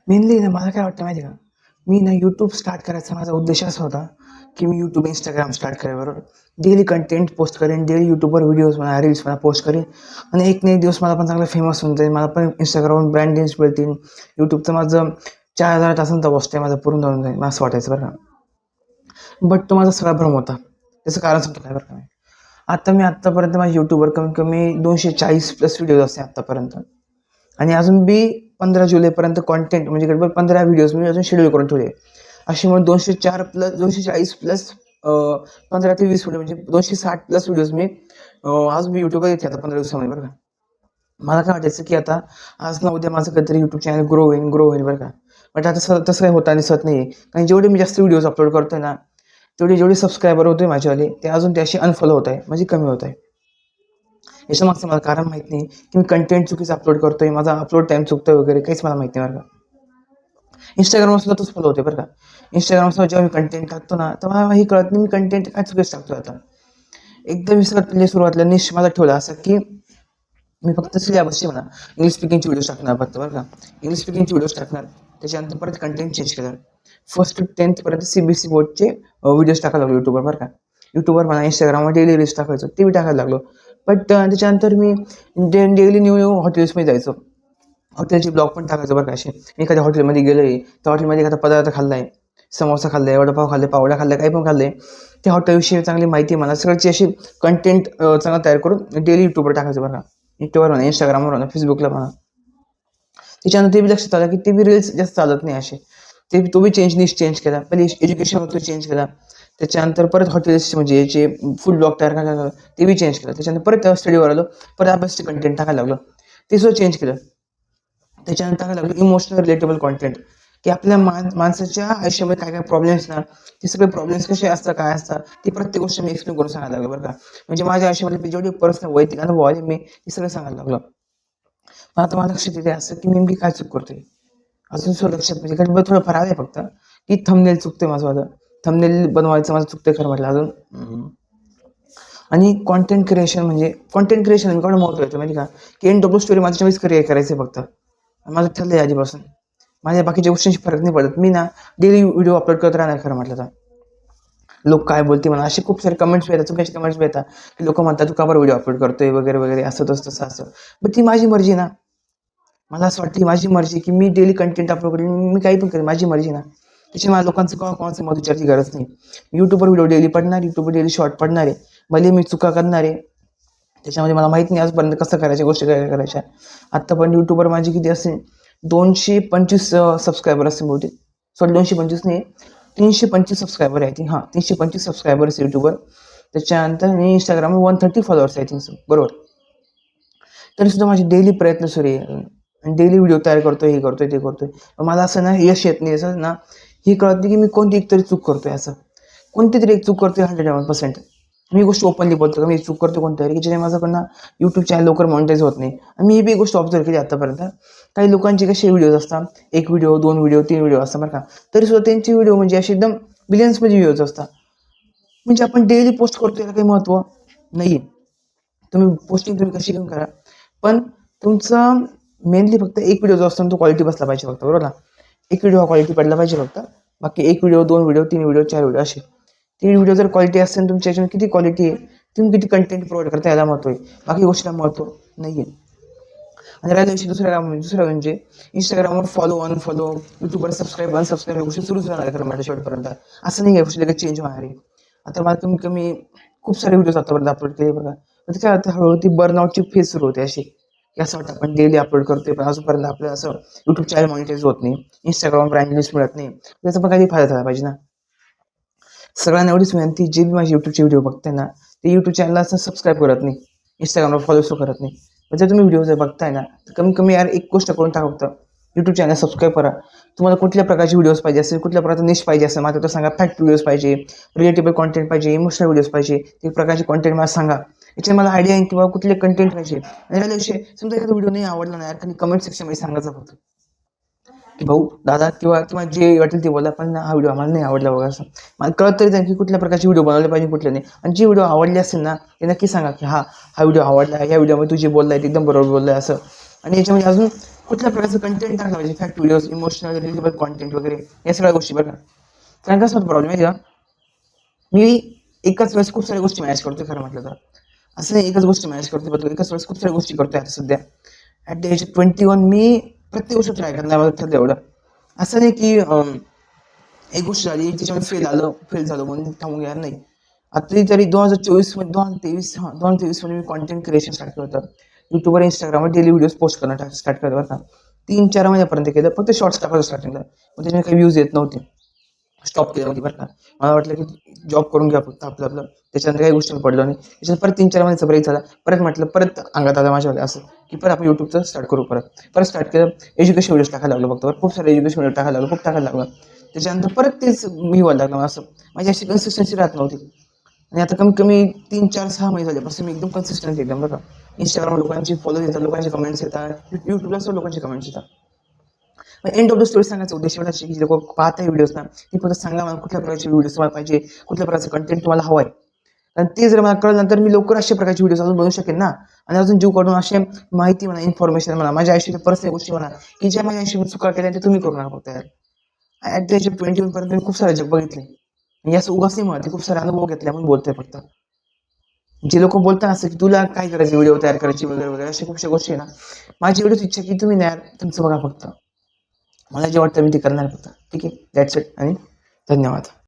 Mainly ना मला काय वाटतं माहिती आहे का, मी ना यूट्यूब स्टार्ट करायचा माझा उद्देश असा होता की मी यूट्यूब इंस्टाग्राम स्टार्ट करेल, बरोबर. डेली कंटेंट पोस्ट करेन, डेली यूट्यूबवर व्हिडिओज म्हणा रील्स म्हणा पोस्ट करेन आणि एक ना एक दिवस मला पण चांगला फेमस होऊन जाईल, मला पण इंस्टाग्रामवर ब्रँड डील्स मिळतील. यूट्यूबचं माझं 4,000 तासांचा वॉच टाईम माझा पूर्ण जाऊन जाईल, मला असं वाटायचं बरं का. बट तो माझा सगळा भ्रम होता. त्याचं कारण सांगतो काय बरं का. आत्तापर्यंत माझ्या यूट्यूबवर कमीत कमी 240+ व्हिडिओज असते आत्तापर्यंत. आणि अजून बी 15 जुलैपर्यंत कॉन्टेंट म्हणजे गडबड 15 व्हिडिओज मी अजून शेड्यूल करून ठेवले. अशी म्हणून 240+ 15 ते 20 व्हिडिओ म्हणजे 260+ व्हिडिओज मी आज मी यूट्यूबवर येते आता 15 दिवसामध्ये, बरं का. मला काय वाटायचं की आता आज ना उद्या माझं काहीतरी यूट्यूब चॅनल ग्रो होईल बरं का. बट आता तसं काही होता दिसत नाही. कारण जेवढे मी जास्त व्हिडिओज अपलोड करतोय ना, जेवढे सबस्क्रायबर होते माझ्यावाले ते अजून ते असे अनफॉलो होत आहे, म्हणजे कमी होत आहे. याच्यामागचं मला कारण माहीत नाही की मी कंटेंट चुकीचं अपलोड करतोय, माझा अपलोड टाईम चुकतोय वगैरे काहीच मला माहिती नाही बरं का. इंस्टाग्रामवर सुद्धा तोच फॉलो होते बरं का. इंस्टाग्रामवर जेव्हा मी कंटेंट टाकतो ना, तर मला हे कळत नाही मी कंटेंट काय चुकीचं टाकतोय आता. एकदम विसरत म्हणजे सुरुवातीला निश माझा ठेवला असं की मी फक्त सिलेबसचे म्हणा इंग्लिश स्पीकिंगचे व्हिडिओज टाकणार फक्त, बरं का. इंग्लिश स्पीकिंगचे व्हिडिओज टाकणार, त्याच्यानंतर परत कंटेंट चेंज केलं. 1st to 10th पर्यंत CBSE बोर्डचे व्हिडिओज टाकायला लागलो यूट्यूबवर, बरं का. यूट्यूबवर म्हणा इंस्टाग्रामवर डेली रील्स टाकायचो, ते बी टाकायला लागलो. बट त्याच्यानंतर मी डेली न्यू हॉटेल्समध्ये जायचो. हॉटेलचे ब्लॉग पण टाकायचो बरं का. असे मी एखाद्या हॉटेलमध्ये गेलो आहे, त्या हॉटेलमध्ये एखादा पदार्थ खाल्ला आहे, समोसा खाल्ला आहे, वडापाव खाल्ला आहे, पावडा खाल्ला आहे, काही पण खाल्लं आहे, त्या हॉटेलविषयी चांगली माहिती मला सगळ्याची अशी कंटेंट चांगला तयार करून डेली यूट्यूबवर टाकायचं बरं का. यूट्यूबवर म्हणा, इंस्टाग्रामवर म्हणा, फेसबुकला म्हणा. त्याच्यानंतर ते बी लक्षात आलं की ते बी रील्स जास्त चालत नाही असे. तो बी चेंज केला. पहिले एज्युकेशन होतं चेंज केला. त्याच्यानंतर परत हॉटेल्स म्हणजे याचे फूड ब्लॉग तयार करायला लागलं, ते बी चेंज केलं. त्याच्यानंतर परत स्टडीवर आलो, परत अभ्यासचे कंटेंट टाकायला लागलो, ते सुद्धा चेंज केलं. त्याच्यानंतर टाकायला लागलो इमोशनल रिलेटेबल कंटेंट, की आपल्या माणसाच्या आयुष्यामध्ये काय काय प्रॉब्लेम्स ना, ते सगळे प्रॉब्लेम्स कसे असतात काय असतात ते प्रत्येक गोष्ट मी एक्सप्लेन करून सांगायला लागलो बरं का. म्हणजे माझ्या आयुष्यामध्ये जेवढे पर्सनल वैयक्तिक अनुभव आले मी ते सगळं सांगायला लागलो. पण आता मला लक्षात येते असं की नेमकी काय चूक करतोय अजून सुद्धा लक्षात, म्हणजे कारण थोडंफार आलंय फक्त की थंबनेल चुकते माझं. थंबनेल बनवायचं माझं चुकते खरं म्हटलं अजून. आणि कॉन्टेंट क्रिएशन केवढं महत्त्व येतं माहिती का, की NW स्टोरी माझ्या चॉईस करायचं फक्त. माझं ठरलं आहे आधीपासून, माझ्या बाकीच्या गोष्टींशी फरक नाही पडत. मी ना डेली व्हिडिओ अपलोड करत राहणार खरं म्हटलं तर. लोक काय बोलते म्हणा असे खूप सारे कमेंट्स येतात, चुकीचे कमेंट्स येतात की लोक म्हणतात तू का बरं व्हिडिओ अपलोड करतोय वगैरे वगैरे, असं तसं असं. बट ती माझी मर्जी ना. मला असं वाटतं माझी मर्जी की मी डेली कंटेंट अपलोड करेन, मी काही पण करेन, माझी मर्जी ना. त्याच्यामुळे मला लोकांचं कोणाचं मत विचारायची गरज नाही. यूट्यूबवर व्हिडिओ डेली पडणार, यूट्यूबवर डेली शॉर्ट पडणार आहे, भले मी चुका करणार आहे. त्याच्यामध्ये मला माहीत नाही आजपर्यंत कसं करायच्या गोष्टी काय करायच्या. आत्तापर्यंत यूट्यूबवर माझी किती असेल 225 सबस्क्रायबर असतील बहुतेक. सॉरी 225 नाही, 325 सबस्क्रायबर आहे. हां 325 सबस्क्रायबर्स यूट्यूबवर. त्याच्यानंतर इंस्टाग्रामवर 130 फॉलोअर्स आहे थिंक, बरोबर. तरीसुद्धा माझे डेली प्रयत्न सुरू आहे. डेली व्हिडिओ तयार करतोय, हे करतोय, ते करतोय. मला असं ना यश येत नाही, असं ना हे कळत नाही की मी कोणती एकतरी चूक करतोय. असं कोणती तरी एक चूक करतोय 101%. मी गोष्ट ओपनली बोलतो का मी चूक करतो कोणत्या की ज्याने माझ्याकडनं यूट्यूब चॅनल लवकर मॉनिटाईज होत नाही. आणि मी बी गोष्ट ऑब्झर्व केली आतापर्यंत. काही लोकांचे कसे व्हिडिओज असतात, 1 व्हिडिओ 2 व्हिडिओ 3 व्हिडिओ असतात बरं का, तरीसुद्धा त्यांचे व्हिडिओ म्हणजे असे एकदम बिलियन्समध्ये व्ह्यूज असतात. म्हणजे आपण डेली पोस्ट करतो याला काही महत्त्व नाही आहे. तुम्ही कशी पण करा, पण तुमचा मेनली फक्त एक व्हिडिओ जो असतो तो क्वालिटी बसला पाहिजे फक्त, बरोबर ना. एक व्हिडिओ हा क्वालिटी पडला पाहिजे फक्त. बाकी 1 व्हिडिओ 2 व्हिडिओ 3 व्हिडिओ 4 व्हिडिओ असे 3 व्हिडिओ जर क्वालिटी असेल तुमच्या याच्यामध्ये किती क्वालिटी आहे, तुम्ही किती कंटेंट प्रोव्हाइड करता याला महत्त्व आहे, बाकी गोष्टीला महत्त्व नाही आहे. आणि राहिल्या विषयी दुसरं म्हणजे इंस्टाग्रामवर फॉलो अनफॉलो, यूट्यूबवर सबस्क्राईब अनसबस्क्राईब या गोष्टी सुरूच राहणार खरं माझ्या शेवटपर्यंत. असं नाही आहे गोष्टी लगेच चेंज होणार आहे. आता मला कमीत कमी खूप सारे व्हिडिओज आतापर्यंत अपलोड केले बघा. तर काय होतं हळूहळू ती बर्नआउटची फेज सुरू होते अशी, की असं वाटतं आपण डेली अपलोड करतोय पण अजूनपर्यंत आपल्याला असं यूट्यूब चॅनल मॉनिटाईज होत नाही, इंस्टाग्राम ब्रँड लिस्ट मिळत नाही. त्याचा पण काही फायदा झाला पाहिजे ना. सगळ्यांना एवढीच विनंती, जे बी माझे यूट्यूबचे व्हिडिओ बघताय ना ते यूट्यूब चॅनलला असं सबस्क्राईब करत नाही, इंस्टाग्रामवर फॉलो करत नाही. जर तुम्ही व्हिडिओ जर बघताय ना तर कमी कमी यार एक गोष्ट करून टाका फक्त, यूट्यूब चॅनल सबस्क्राईब करा. तुम्हाला कुठल्या प्रकारचे व्हिडिओज पाहिजे असेल, कुठल्या प्रकारचा निश पाहिजे असेल मला तर सांगा. फॅक्ट व्हिडिओज पाहिजे, रिलेटेबल कॉन्टेंट पाहिजे, इमोशनल व्हिडिओज पाहिजे, ते प्रकारचे कॉन्टेंट मला सांगा. याच्यात मला आयडिया आहे किंवा कुठले कंटेंट पाहिजे. आणि राहिला विषय समजा एखादा व्हिडिओ नाही आवडला ना यार, खाली कमेंट सेक्शनमध्ये सांगायचं फक्त की भाऊ दादा किंवा जे वाटेल ते बोला, पण हा व्हिडिओ आम्हाला नाही आवडला बघा. असं मला कळत तरी जाईल की कुठल्या प्रकारचे व्हिडिओ बनवले पाहिजे कुठले नाही. आणि जे व्हिडिओ आवडले असेल ना ते नक्की सांगा की हा व्हिडिओ आवडला, या व्हिडिओमध्ये तू जे बोललाय ते एकदम बरोबर बोललाय असं. आणि याच्यामध्ये अजून कुठल्या प्रकारचं कंटेंट टाकलं पाहिजे, fact videos, emotional relatable content वगैरे या सगळ्या गोष्टी बघा. कारण कसं होतं प्रॉब्लेम आहे का, मी एकाच वेळेस खूप साऱ्या गोष्टी मॅनेज करतोय खरं म्हटलं तर. असं नाही एकच गोष्ट मॅनेज करतोय, पण एकाच वेळेस खूप साऱ्या गोष्टी करतोय आता सध्या. ॲट द एज 21 मी प्रत्येक गोष्ट ट्राय करणार मला ठरलं एवढं. असं नाही की एक गोष्ट झाली त्याच्यामध्ये फेल झालो म्हणून थांबून घेणार नाही. आता तरी 2024 मध्ये 2023 मध्ये मी कॉन्टेंट क्रिएशन स्टार्ट केलं होतं. युट्यूबवर इंस्टाग्रामवर डेली व्हिडिओज पोस्ट करणं स्टार्ट केलं बरं का. 3-4 महिन्यापर्यंत केलं, फक्त शॉर्ट्स टाकायचं स्टार्टिंगला. मग त्याच्याने काही व्ह्यूज येत नव्हते, स्टॉप केलं मध्ये बरं का. मला वाटलं की जॉब करून घ्या फक्त आपलं आपलं. त्याच्यानंतर काही गोष्टी पडलं नाही. त्याच्यात परत 3-4 महिन्याचा ब्रेक झाला. परत म्हटलं परत अंगात आलं माझ्यावाले असं की परत आपण युट्यूबचं स्टार्ट करू. परत स्टार्ट केलं. एज्युकेशन व्हिडिओज टाकायला लागलो फक्त. खूप सारे एज्युकेशन व्हिडिओ टाकायला लागलो, खूप टाकायला लागलो. त्याच्यानंतर परत तेच मी व्हायला लागलं असं. माझी अशी कन्सिस्टन्सी राहत नव्हती. आणि आता कमीत कमी 3-4-6 महिने झाल्यापासून मी एकदम कन्सिस्टंट एकदम बघा. इंस्टाग्रामवर लोकांची फॉलो येतात, लोकांचे कमेंट्स येतात, युट्यूबला सुद्धा लोकांचे कमेंट्स येतात. एंड ऑफ द स्टोरी सांगायचा उद्देश एवढाच की लोक पाहत आहे व्हिडिओज ना, ती फक्त सांगा मला कुठल्या प्रकारचे व्हिडिओज तुम्हाला पाहिजे, कुठल्या प्रकारचं कंटेंट तुम्हाला हवं आहे. आणि ते जर मला कळल्यानंतर मी लवकर अशा प्रकारचे व्हिडिओज अजून बनवू शकेन ना. आणि अजून जीव काढून असे माहिती म्हणा, इन्फॉर्मेशन म्हणा, माझ्या आयुष्याच्या पर्सनल गोष्टी म्हणा, की ज्या माझ्या आयुष्यात चुका केल्या ते तुम्ही करू नका फक्त यार. ॲट द एज ऑफ 21 पर्यंत मी खूप सारे जग बघितले. याचं उगाच नाही म्हणत, खूप सारे अनुभव घेतले म्हणून बोलतोय फक्त. जे लोक बोलतात असं की तुला काय करायचं, व्हिडिओ तयार करायची वगैरे वगैरे अशा खूपशा गोष्टी आहे ना. माझी एवढीच इच्छा की तुम्ही नाही तुमचं बघा फक्त. मला जे वाटतं मी ते करणार फक्त. ठीक आहे, दॅट्स इट आणि धन्यवाद.